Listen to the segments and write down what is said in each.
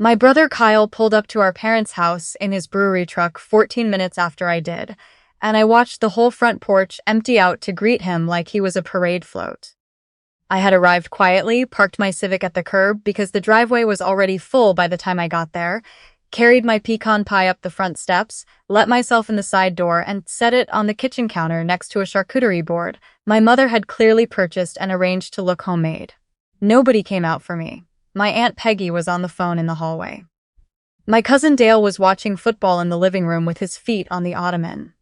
My brother Kyle pulled up to our parents' house in his brewery truck 14 minutes after I did, and I watched the whole front porch empty out to greet him like he was a parade float. I had arrived quietly, parked my Civic at the curb because the driveway was already full by the time I got there, carried my pecan pie up the front steps, let myself in the side door, and set it on the kitchen counter next to a charcuterie board my mother had clearly purchased and arranged to look homemade. Nobody came out for me. My Aunt Peggy was on the phone in the hallway. My cousin Dale was watching football in the living room with his feet on the ottoman.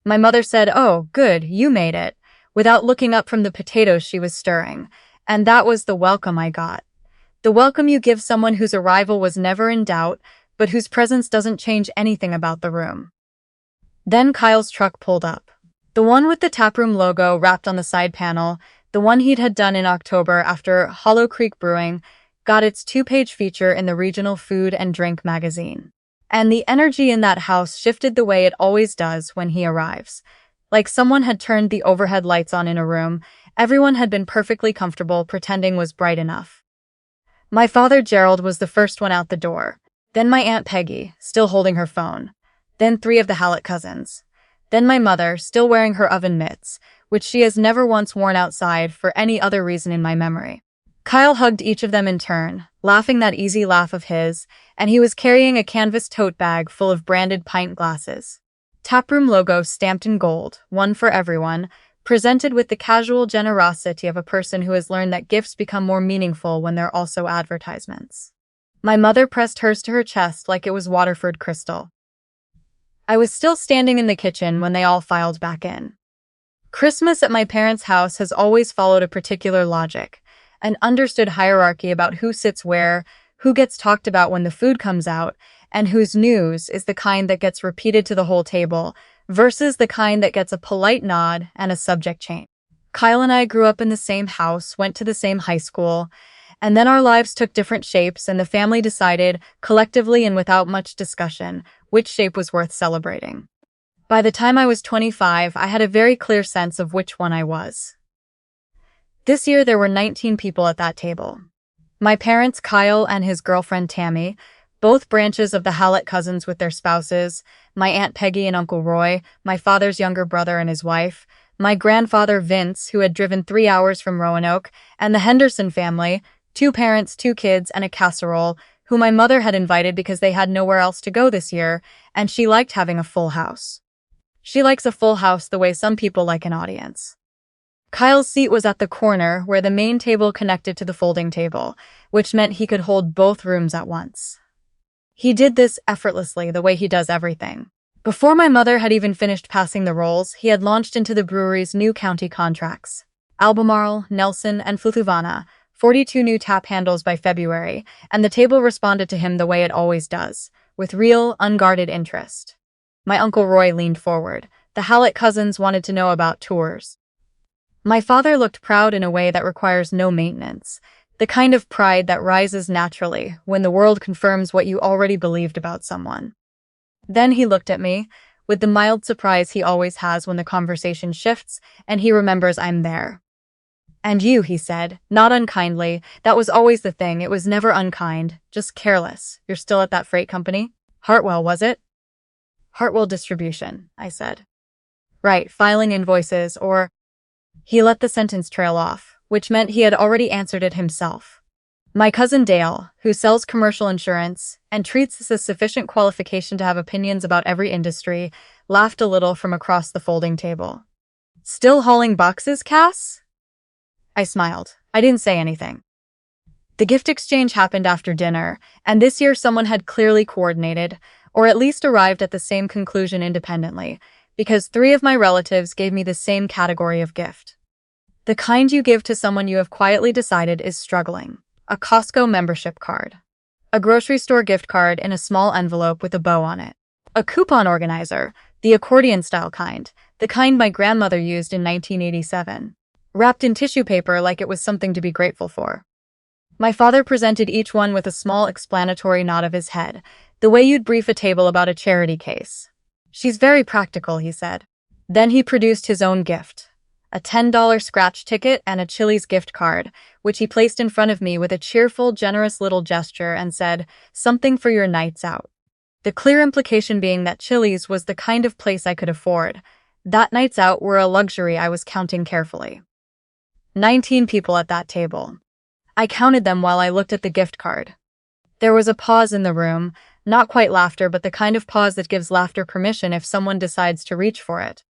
My mother said, "Oh, good, you made it," without looking up from the potatoes she was stirring, and that was the welcome I got. The welcome you give someone whose arrival was never in doubt, but whose presence doesn't change anything about the room. Then Kyle's truck pulled up. The one with the taproom logo wrapped on the side panel, the one he'd had done in October after Hollow Creek Brewing got its 2-page feature in the regional food and drink magazine. And the energy in that house shifted the way it always does when he arrives. Like someone had turned the overhead lights on in a room, everyone had been perfectly comfortable pretending was bright enough. My father Gerald was the first one out the door. Then my Aunt Peggy, still holding her phone. Then 3 of the Hallett cousins. Then my mother, still wearing her oven mitts, which she has never once worn outside for any other reason in my memory. Kyle hugged each of them in turn, laughing that easy laugh of his, and he was carrying a canvas tote bag full of branded pint glasses. Taproom logo stamped in gold, one for everyone, presented with the casual generosity of a person who has learned that gifts become more meaningful when they're also advertisements. My mother pressed hers to her chest like it was Waterford crystal. I was still standing in the kitchen when they all filed back in. Christmas at my parents' house has always followed a particular logic, an understood hierarchy about who sits where, who gets talked about when the food comes out, and whose news is the kind that gets repeated to the whole table, versus the kind that gets a polite nod and a subject change. Kyle and I grew up in the same house, went to the same high school, and then our lives took different shapes and the family decided, collectively and without much discussion, which shape was worth celebrating. By the time I was 25, I had a very clear sense of which one I was. This year there were 19 people at that table. My parents, Kyle and his girlfriend Tammy, both branches of the Hallett cousins with their spouses, my Aunt Peggy and Uncle Roy, my father's younger brother and his wife, my grandfather Vince, who had driven 3 hours from Roanoke, and the Henderson family, 2 parents, 2 kids, and a casserole, who my mother had invited because they had nowhere else to go this year, and she liked having a full house. She likes a full house the way some people like an audience. Kyle's seat was at the corner where the main table connected to the folding table, which meant he could hold both rooms at once. He did this effortlessly, the way he does everything. Before my mother had even finished passing the rolls, he had launched into the brewery's new county contracts. Albemarle, Nelson, and Fluthuvana, 42 new tap handles by February, and the table responded to him the way it always does, with real, unguarded interest. My Uncle Roy leaned forward. The Hallett cousins wanted to know about tours. My father looked proud in a way that requires no maintenance, the kind of pride that rises naturally when the world confirms what you already believed about someone. Then he looked at me, with the mild surprise he always has when the conversation shifts and he remembers I'm there. "And you," he said, not unkindly. That was always the thing. It was never unkind, just careless. "You're still at that freight company?" "Hartwell, was it?" "Hartwell Distribution," I said. "Right, filing invoices, or—" He let the sentence trail off, which meant he had already answered it himself. My cousin Dale, who sells commercial insurance and treats this as sufficient qualification to have opinions about every industry, laughed a little from across the folding table. "Still hauling boxes, Cass?" I smiled. I didn't say anything. The gift exchange happened after dinner, and this year someone had clearly coordinated, or at least arrived at the same conclusion independently, because 3 of my relatives gave me the same category of gift. The kind you give to someone you have quietly decided is struggling. A Costco membership card. A grocery store gift card in a small envelope with a bow on it. A coupon organizer, the accordion-style kind, the kind my grandmother used in 1987. Wrapped in tissue paper like it was something to be grateful for. My father presented each one with a small explanatory nod of his head, the way you'd brief a table about a charity case. "She's very practical," he said. Then he produced his own gift. a $10 scratch ticket, and a Chili's gift card, which he placed in front of me with a cheerful, generous little gesture and said, "Something for your nights out." The clear implication being that Chili's was the kind of place I could afford. That nights out were a luxury I was counting carefully. 19 people at that table. I counted them while I looked at the gift card. There was a pause in the room, not quite laughter, but the kind of pause that gives laughter permission if someone decides to reach for it.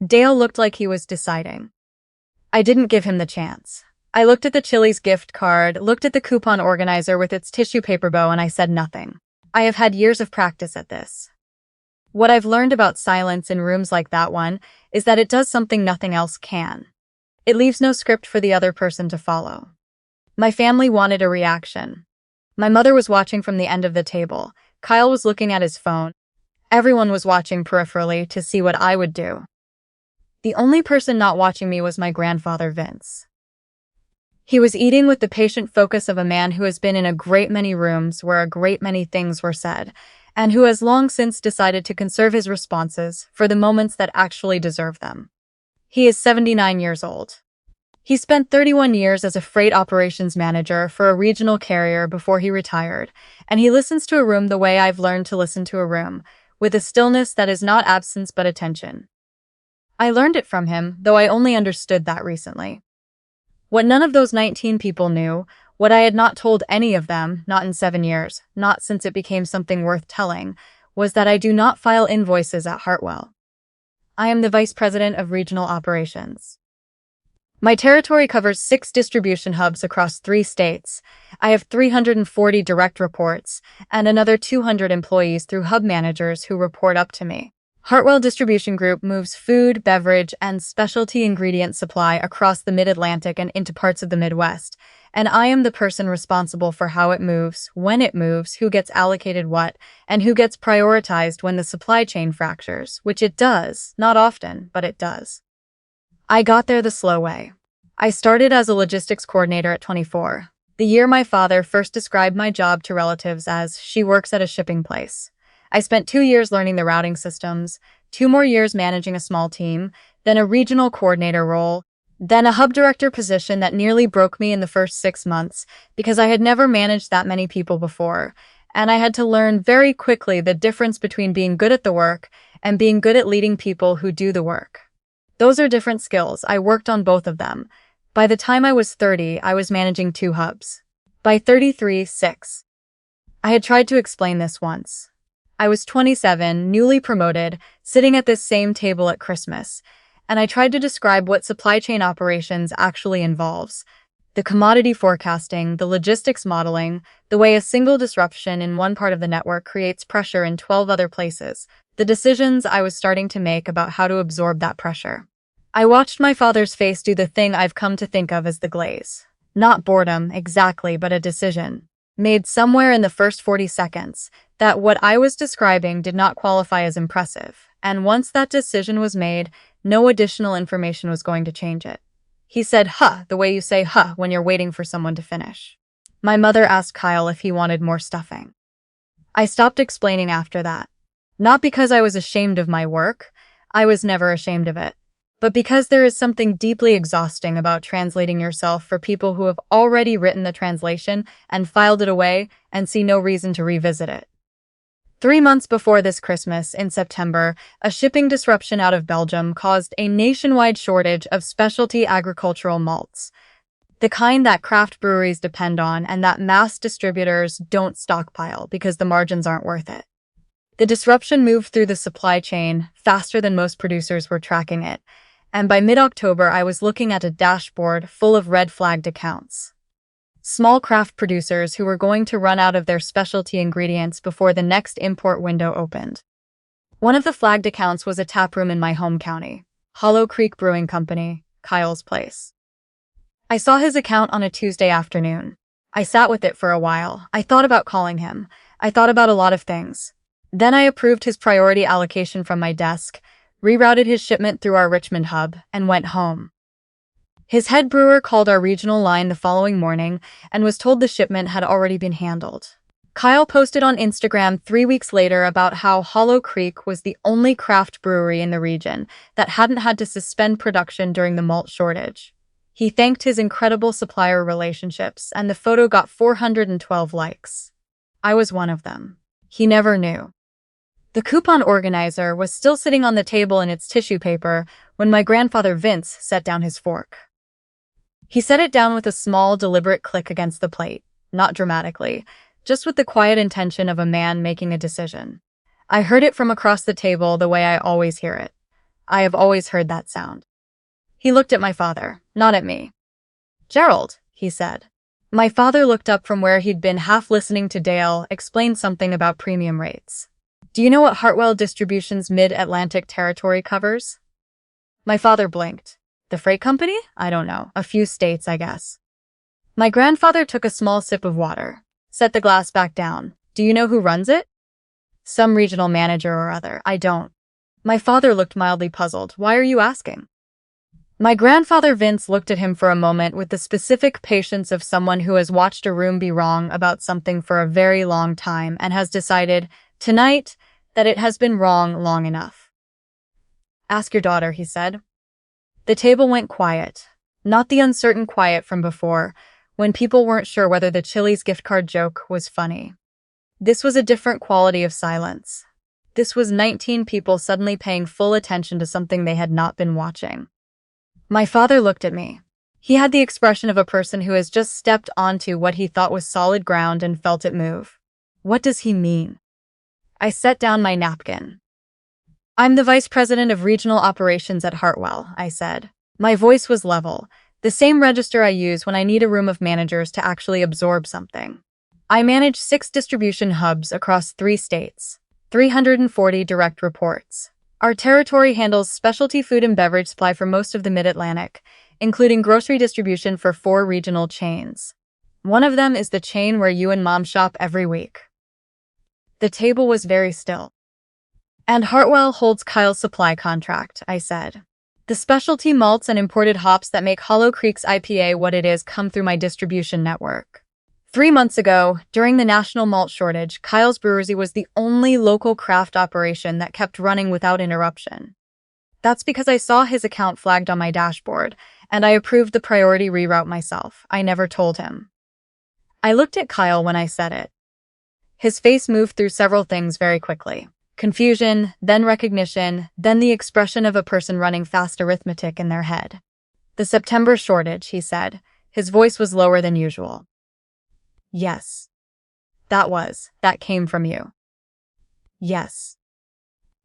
Dale looked like he was deciding. I didn't give him the chance. I looked at the Chili's gift card, looked at the coupon organizer with its tissue paper bow, and I said nothing. I have had years of practice at this. What I've learned about silence in rooms like that one is that it does something nothing else can. It leaves no script for the other person to follow. My family wanted a reaction. My mother was watching from the end of the table. Kyle was looking at his phone. Everyone was watching peripherally to see what I would do. The only person not watching me was my grandfather, Vince. He was eating with the patient focus of a man who has been in a great many rooms where a great many things were said, and who has long since decided to conserve his responses for the moments that actually deserve them. He is 79 years old. He spent 31 years as a freight operations manager for a regional carrier before he retired, and he listens to a room the way I've learned to listen to a room, with a stillness that is not absence but attention. I learned it from him, though I only understood that recently. What none of those 19 people knew, what I had not told any of them, not in 7 years, not since it became something worth telling, was that I do not file invoices at Hartwell. I am the Vice President of Regional Operations. My territory covers 6 distribution hubs across 3 states. I have 340 direct reports, and another 200 employees through hub managers who report up to me. Hartwell Distribution Group moves food, beverage, and specialty ingredient supply across the Mid-Atlantic and into parts of the Midwest, and I am the person responsible for how it moves, when it moves, who gets allocated what, and who gets prioritized when the supply chain fractures, which it does, not often, but it does. I got there the slow way. I started as a logistics coordinator at 24, the year my father first described my job to relatives as, "She works at a shipping place." I spent 2 years learning the routing systems, 2 more years managing a small team, then a regional coordinator role, then a hub director position that nearly broke me in the first 6 months because I had never managed that many people before, and I had to learn very quickly the difference between being good at the work and being good at leading people who do the work. Those are different skills. I worked on both of them. By the time I was 30, I was managing 2 hubs. By 33, 6. I had tried to explain this once. I was 27, newly promoted, sitting at this same table at Christmas, and I tried to describe what supply chain operations actually involves. The commodity forecasting, the logistics modeling, the way a single disruption in one part of the network creates pressure in 12 other places, the decisions I was starting to make about how to absorb that pressure. I watched my father's face do the thing I've come to think of as the glaze. Not boredom, exactly, but a decision, made somewhere in the first 40 seconds, that what I was describing did not qualify as impressive, and once that decision was made, no additional information was going to change it. He said, "Huh," the way you say "huh" when you're waiting for someone to finish. My mother asked Kyle if he wanted more stuffing. I stopped explaining after that. Not because I was ashamed of my work, I was never ashamed of it, but because there is something deeply exhausting about translating yourself for people who have already written the translation and filed it away and see no reason to revisit it. 3 months before this Christmas, in September, a shipping disruption out of Belgium caused a nationwide shortage of specialty agricultural malts, the kind that craft breweries depend on and that mass distributors don't stockpile because the margins aren't worth it. The disruption moved through the supply chain faster than most producers were tracking it, and by mid-October I was looking at a dashboard full of red-flagged accounts. Small craft producers who were going to run out of their specialty ingredients before the next import window opened. One of the flagged accounts was a taproom in my home county, Hollow Creek Brewing Company, Kyle's place. I saw his account on a Tuesday afternoon. I sat with it for a while. I thought about calling him. I thought about a lot of things. Then I approved his priority allocation from my desk, rerouted his shipment through our Richmond hub, and went home. His head brewer called our regional line the following morning and was told the shipment had already been handled. Kyle posted on Instagram 3 weeks later about how Hollow Creek was the only craft brewery in the region that hadn't had to suspend production during the malt shortage. He thanked his incredible supplier relationships, and the photo got 412 likes. I was one of them. He never knew. The coupon organizer was still sitting on the table in its tissue paper when my grandfather Vince set down his fork. He set it down with a small, deliberate click against the plate, not dramatically, just with the quiet intention of a man making a decision. I heard it from across the table the way I always hear it. I have always heard that sound. He looked at my father, not at me. "Gerald," he said. My father looked up from where he'd been half listening to Dale explain something about premium rates. "Do you know what Hartwell Distribution's mid-Atlantic territory covers?" My father blinked. "The freight company? I don't know. A few states, I guess." My grandfather took a small sip of water, set the glass back down. "Do you know who runs it?" "Some regional manager or other. I don't." My father looked mildly puzzled. "Why are you asking?" My grandfather Vince looked at him for a moment with the specific patience of someone who has watched a room be wrong about something for a very long time and has decided, tonight, that it has been wrong long enough. "Ask your daughter," he said. The table went quiet, not the uncertain quiet from before, when people weren't sure whether the Chili's gift card joke was funny. This was a different quality of silence. This was 19 people suddenly paying full attention to something they had not been watching. My father looked at me. He had the expression of a person who has just stepped onto what he thought was solid ground and felt it move. What does he mean? I set down my napkin. "I'm the vice president of regional operations at Hartwell," I said. My voice was level, the same register I use when I need a room of managers to actually absorb something. I manage 6 distribution hubs across 3 states, 340 direct reports. Our territory handles specialty food and beverage supply for most of the Mid-Atlantic, including grocery distribution for 4 regional chains. One of them is the chain where you and Mom shop every week. The table was very still. "And Hartwell holds Kyle's supply contract," I said. "The specialty malts and imported hops that make Hollow Creek's IPA what it is come through my distribution network. 3 months ago, during the national malt shortage, Kyle's Brewery was the only local craft operation that kept running without interruption. That's because I saw his account flagged on my dashboard, and I approved the priority reroute myself. I never told him." I looked at Kyle when I said it. His face moved through several things very quickly. Confusion, then recognition, then the expression of a person running fast arithmetic in their head. "The September shortage," he said. His voice was lower than usual. "Yes. That came from you." "Yes."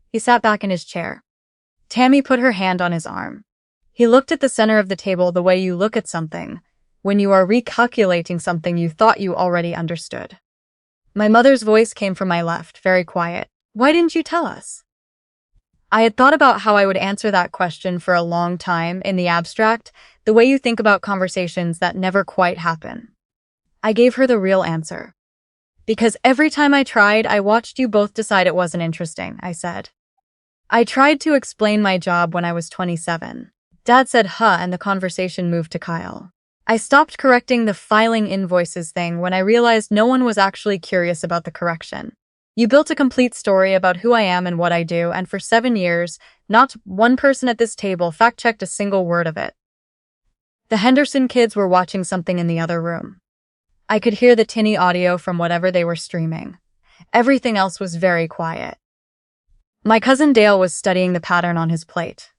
He sat back in his chair. Tammy put her hand on his arm. He looked at the center of the table the way you look at something, when you are recalculating something you thought you already understood. My mother's voice came from my left, very quiet. "Why didn't you tell us?" I had thought about how I would answer that question for a long time in the abstract, the way you think about conversations that never quite happen. I gave her the real answer. "Because every time I tried, I watched you both decide it wasn't interesting," I said. I tried to explain my job when I was 27. Dad said, "Huh," and the conversation moved to Kyle. I stopped correcting the filing invoices thing when I realized no one was actually curious about the correction. You built a complete story about who I am and what I do, and for 7 years, not one person at this table fact-checked a single word of it. The Henderson kids were watching something in the other room. I could hear the tinny audio from whatever they were streaming. Everything else was very quiet. My cousin Dale was studying the pattern on his plate.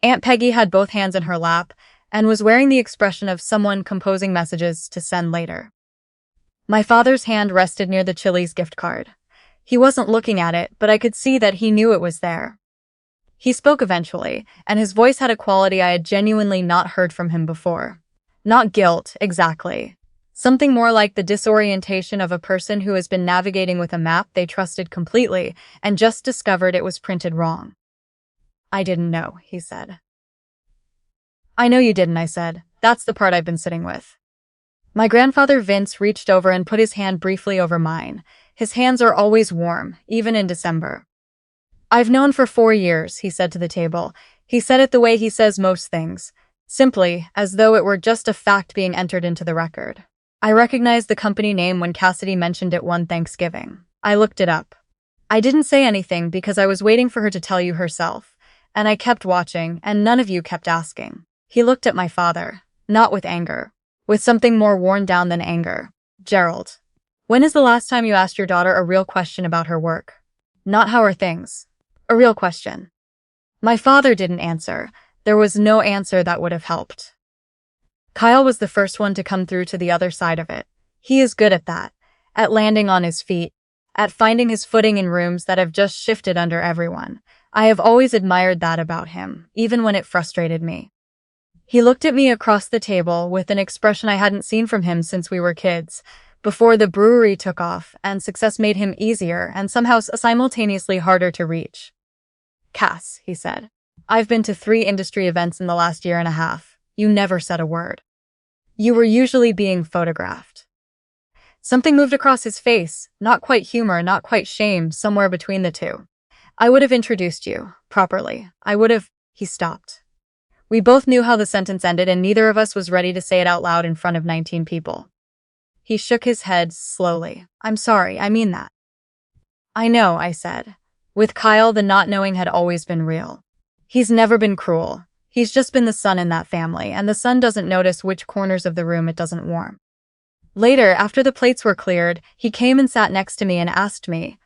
Aunt Peggy had both hands in her lap and was wearing the expression of someone composing messages to send later. My father's hand rested near the Chili's gift card. He wasn't looking at it, but I could see that he knew it was there. He spoke eventually, and his voice had a quality I had genuinely not heard from him before. Not guilt, exactly. Something more like the disorientation of a person who has been navigating with a map they trusted completely and just discovered it was printed wrong. "I didn't know," he said. "I know you didn't," I said. "That's the part I've been sitting with." My grandfather Vince reached over and put his hand briefly over mine. His hands are always warm, even in December. "I've known for 4 years," he said to the table. He said it the way he says most things, simply, as though it were just a fact being entered into the record. I recognized the company name when Cassidy mentioned it one Thanksgiving. I looked it up. I didn't say anything because I was waiting for her to tell you herself, and I kept watching, and none of you kept asking. He looked at my father, not with anger, with something more worn down than anger. Gerald, when is the last time you asked your daughter a real question about her work? Not how are things. A real question. My father didn't answer. There was no answer that would have helped. Kyle was the first one to come through to the other side of it. He is good at that, at landing on his feet, at finding his footing in rooms that have just shifted under everyone. I have always admired that about him, even when it frustrated me. He looked at me across the table with an expression I hadn't seen from him since we were kids, before the brewery took off and success made him easier and somehow simultaneously harder to reach. Cass, he said, I've been to 3 industry events in the last year and a half. You never said a word. You were usually being photographed. Something moved across his face, not quite humor, not quite shame, somewhere between the two. I would have introduced you, properly. He stopped. We both knew how the sentence ended and neither of us was ready to say it out loud in front of 19 people. He shook his head slowly. I'm sorry, I mean that. I know, I said. With Kyle, the not knowing had always been real. He's never been cruel. He's just been the son in that family, and the son doesn't notice which corners of the room it doesn't warm. Later, after the plates were cleared, he came and sat next to me and asked me,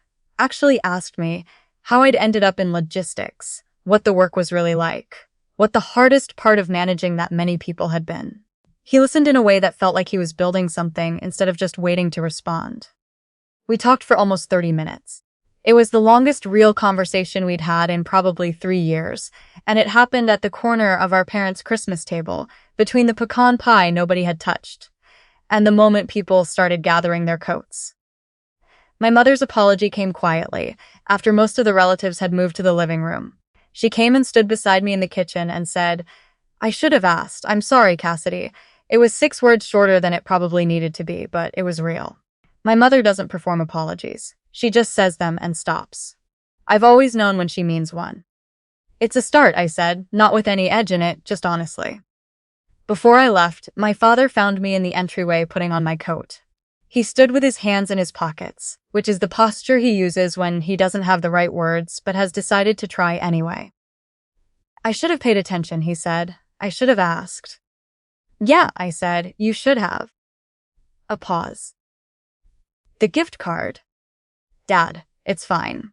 how I'd ended up in logistics, what the work was really like, what the hardest part of managing that many people had been. He listened in a way that felt like he was building something instead of just waiting to respond. We talked for almost 30 minutes. It was the longest real conversation we'd had in probably 3 years, and it happened at the corner of our parents' Christmas table, between the pecan pie nobody had touched, and the moment people started gathering their coats. My mother's apology came quietly, after most of the relatives had moved to the living room. She came and stood beside me in the kitchen and said, I should have asked. I'm sorry, Cassidy. It was 6 words shorter than it probably needed to be, but it was real. My mother doesn't perform apologies. She just says them and stops. I've always known when she means one. It's a start, I said, not with any edge in it, just honestly. Before I left, my father found me in the entryway putting on my coat. He stood with his hands in his pockets, which is the posture he uses when he doesn't have the right words but has decided to try anyway. I should have paid attention, he said. I should have asked. Yeah, I said, you should have. A pause. The gift card. Dad, it's fine.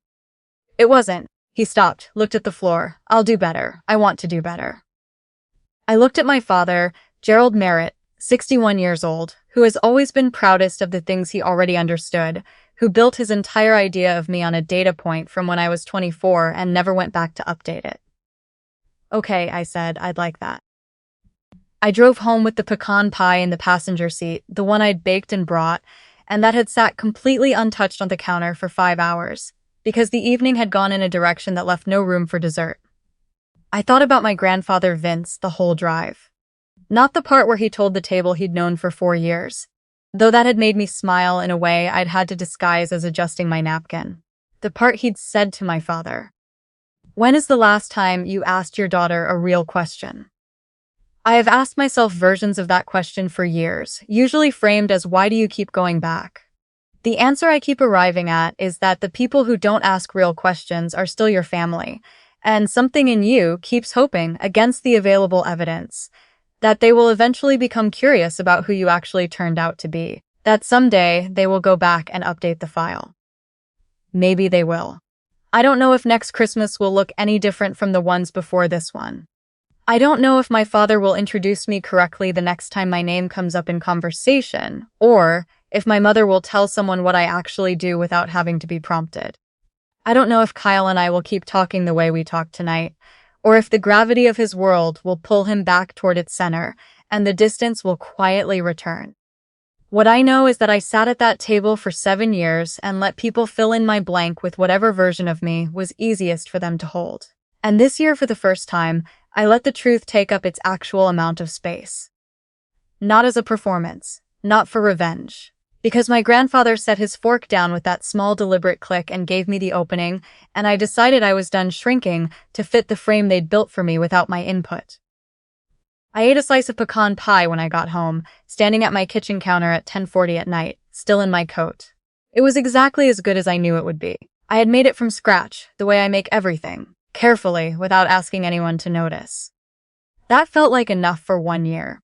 It wasn't. He stopped, looked at the floor. I'll do better. I want to do better. I looked at my father, Gerald Merritt, 61 years old, who has always been proudest of the things he already understood, who built his entire idea of me on a data point from when I was 24 and never went back to update it. Okay, I said, I'd like that. I drove home with the pecan pie in the passenger seat, the one I'd baked and brought, and that had sat completely untouched on the counter for 5 hours, because the evening had gone in a direction that left no room for dessert. I thought about my grandfather Vince the whole drive. Not the part where he told the table he'd known for 4 years, though that had made me smile in a way I'd had to disguise as adjusting my napkin. The part he'd said to my father. When is the last time you asked your daughter a real question? I have asked myself versions of that question for years, usually framed as why do you keep going back? The answer I keep arriving at is that the people who don't ask real questions are still your family, and something in you keeps hoping, against the available evidence, that they will eventually become curious about who you actually turned out to be, that someday they will go back and update the file. Maybe they will. I don't know if next Christmas will look any different from the ones before this one. I don't know if my father will introduce me correctly the next time my name comes up in conversation, or if my mother will tell someone what I actually do without having to be prompted. I don't know if Kyle and I will keep talking the way we talked tonight, or if the gravity of his world will pull him back toward its center, and the distance will quietly return. What I know is that I sat at that table for 7 years and let people fill in my blank with whatever version of me was easiest for them to hold. And this year, for the first time, I let the truth take up its actual amount of space. Not as a performance, not for revenge. Because my grandfather set his fork down with that small deliberate click and gave me the opening, and I decided I was done shrinking to fit the frame they'd built for me without my input. I ate a slice of pecan pie when I got home, standing at my kitchen counter at 10:40 at night, still in my coat. It was exactly as good as I knew it would be. I had made it from scratch, the way I make everything, carefully, without asking anyone to notice. That felt like enough for 1 year.